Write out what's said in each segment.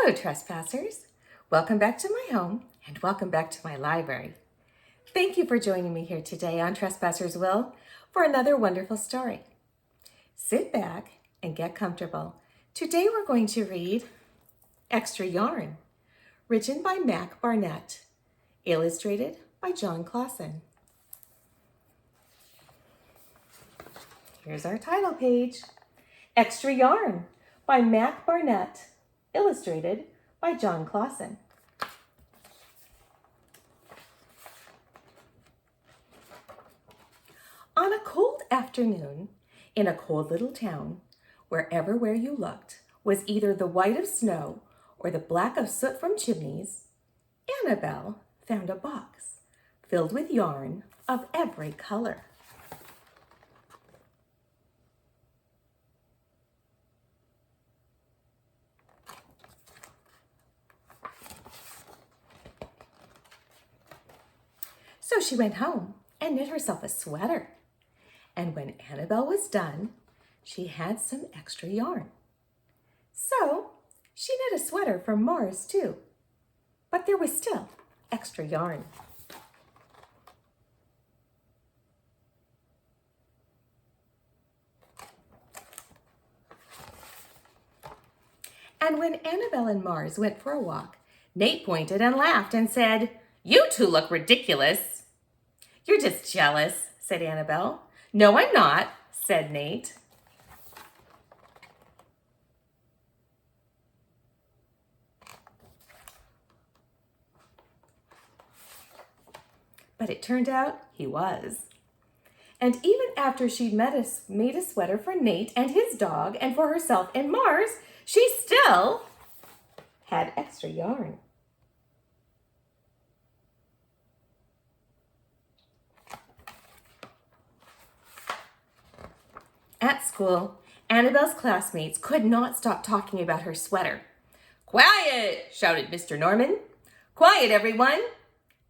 Hello, trespassers. Welcome back to my home and welcome back to my library. Thank you for joining me here today on Trespassers Will for another wonderful story. Sit back and get comfortable. Today we're going to read Extra Yarn, written by Barnett, illustrated by Jon Klassen. Here's our title page, Extra Yarn by Barnett, illustrated by Jon Klassen. On a cold afternoon, in a cold little town, where everywhere you looked was either the white of snow or the black of soot from chimneys, Annabelle found a box filled with yarn of every color. So she went home and knit herself a sweater. And when Annabelle was done, she had some extra yarn. So she knit a sweater for Mars too. But there was still extra yarn. And when Annabelle and Mars went for a walk, Nate pointed and laughed and said, "You two look ridiculous." "You're just jealous," said Annabelle. "No, I'm not," said Nate. But it turned out he was. And even after she'd made a sweater for Nate and his dog and for herself and Mars, she still had extra yarn. At school, Annabelle's classmates could not stop talking about her sweater. "Quiet!" shouted Mr. Norman. "Quiet, everyone!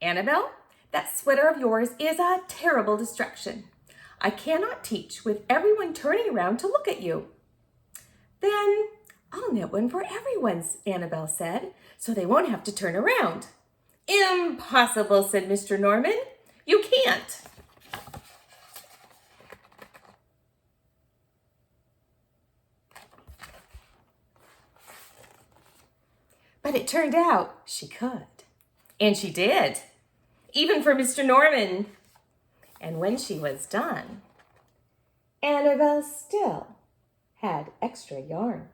Annabelle, that sweater of yours is a terrible distraction. I cannot teach with everyone turning around to look at you." "Then I'll knit one for everyone," Annabelle said, "so they won't have to turn around." "Impossible," said Mr. Norman. "You can't." But it turned out she could. And she did, even for Mr. Norman. And when she was done, Annabelle still had extra yarn.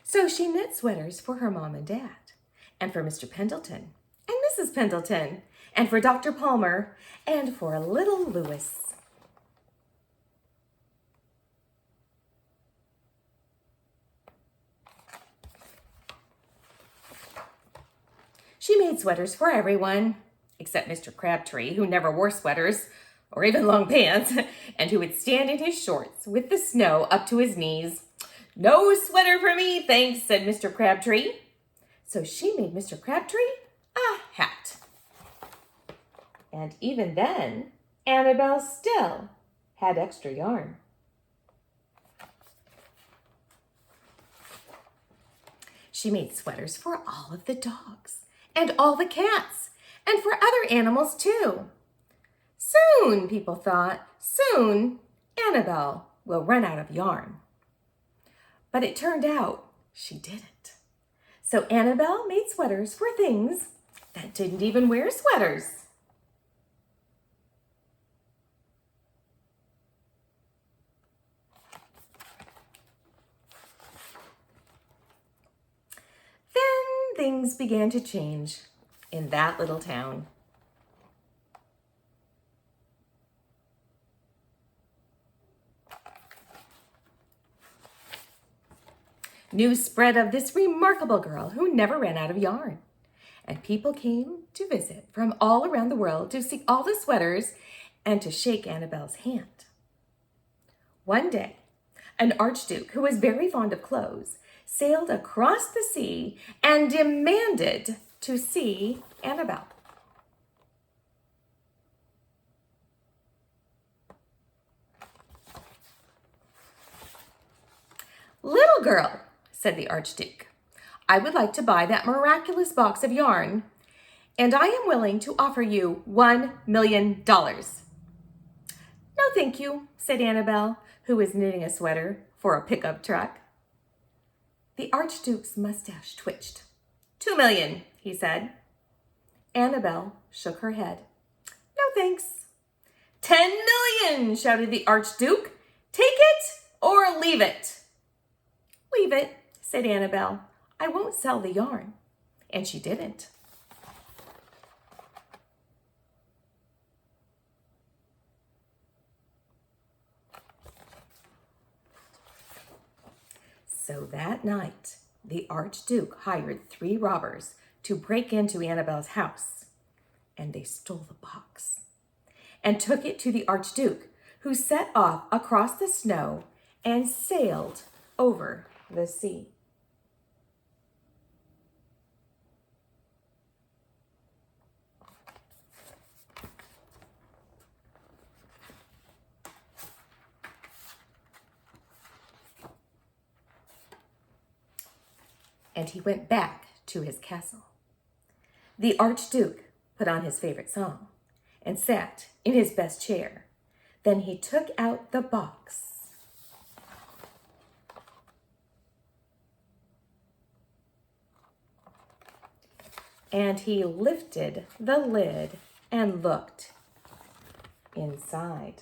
So she knit sweaters for her mom and dad, and for Mr. Pendleton, and Mrs. Pendleton, and for Dr. Palmer, and for little Louis. She made sweaters for everyone, except Mr. Crabtree, who never wore sweaters or even long pants, and who would stand in his shorts with the snow up to his knees. "No sweater for me, thanks," said Mr. Crabtree. So she made Mr. Crabtree a hat. And even then, Annabelle still had extra yarn. She made sweaters for all of the dogs and all the cats, and for other animals too. Soon, people thought, soon Annabelle will run out of yarn. But it turned out she didn't. So Annabelle made sweaters for things that didn't even wear sweaters. Then things began to change in that little town. News spread of this remarkable girl who never ran out of yarn. And people came to visit from all around the world to see all the sweaters and to shake Annabelle's hand. One day, an archduke who was very fond of clothes sailed across the sea and demanded to see Annabelle. Little girl, said the Archduke, I would like to buy that miraculous box of yarn, and I am willing to offer you $1 million. No, thank you, said Annabelle, who was knitting a sweater for a pickup truck. The Archduke's mustache twitched. $2 million, he said. Annabelle shook her head. No, thanks. $10 million, shouted the Archduke. Take it or leave it. Leave it, said Annabelle. I won't sell the yarn. And she didn't. So that night, the Archduke hired 3 robbers to break into Annabelle's house, and they stole the box and took it to the Archduke, who set off across the snow and sailed over the sea. And he went back to his castle. The Archduke put on his favorite song and sat in his best chair. Then he took out the box. And he lifted the lid and looked inside.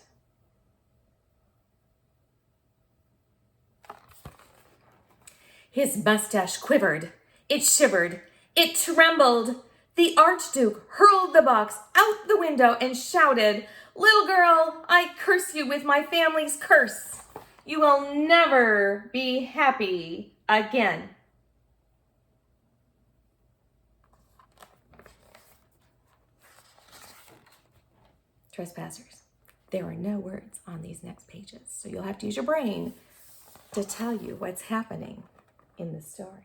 His mustache quivered, it shivered, it trembled. The Archduke hurled the box out the window and shouted, Little girl, I curse you with my family's curse. You will never be happy again. Trespassers, there are no words on these next pages, so you'll have to use your brain to tell you what's happening in the story.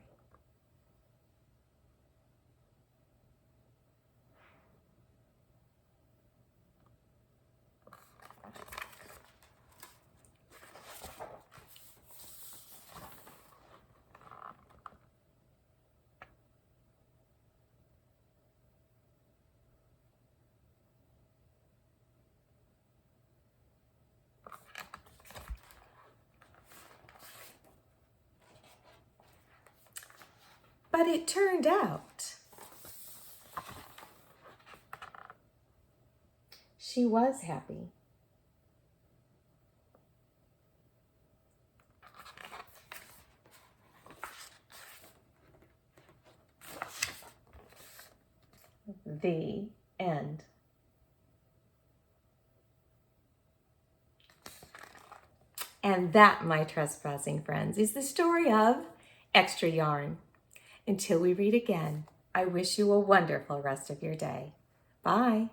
But it turned out she was happy. The end. And that, my trespassing friends, is the story of Extra Yarn. Until we read again, I wish you a wonderful rest of your day. Bye.